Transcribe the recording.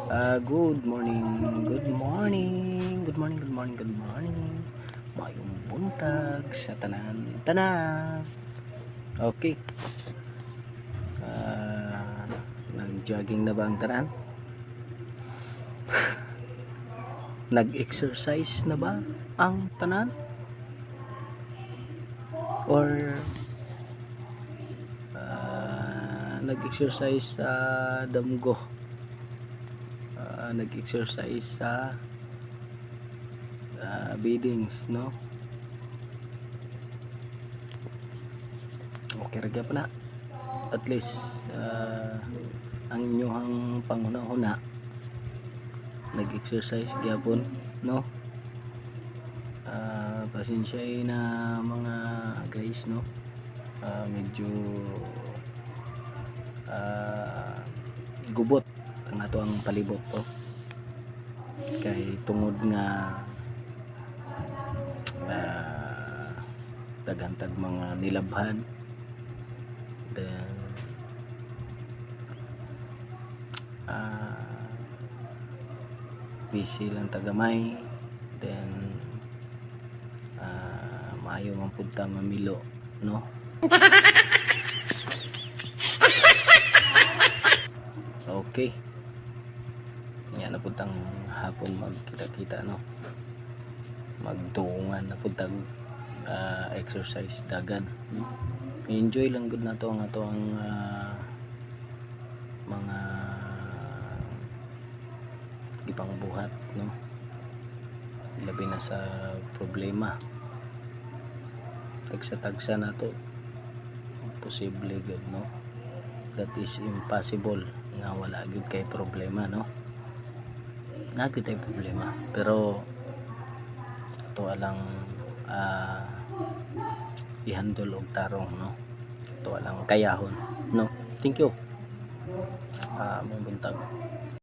Good morning, good morning, good morning, good morning, good morning. Mayong buntag sa tanan. Okay. Nag-jogging na ba ang tanan? Nag-exercise na ba ang tanan? Or nag-exercise sa damgo? Nag-exercise sa biddings, no? Okay ra gyud na. At least ang inyong panghuna-huna nag-exercise gyapon, no? Pasensya na mga guys, no? Medyo gubot ang ato ang palibot to kay tungod nga tagantag mga nilabhan, then busy lang tagamay, then maayo man pud ta mamilo, no? Okay, yan na pud tang hapon magkita-kita, no? Magtuungan na pud tag exercise dagan, no? Enjoy lang gud nato ang ato ang mga ibang buhat, no? Labi na sa problema tagsa nato posible gud, no? That is impossible nga wala gud kay problema, no? Nagud tay problema pero ato lang ihandle og tarong, no? Ato lang kayahon, no? Thank you. May buntag.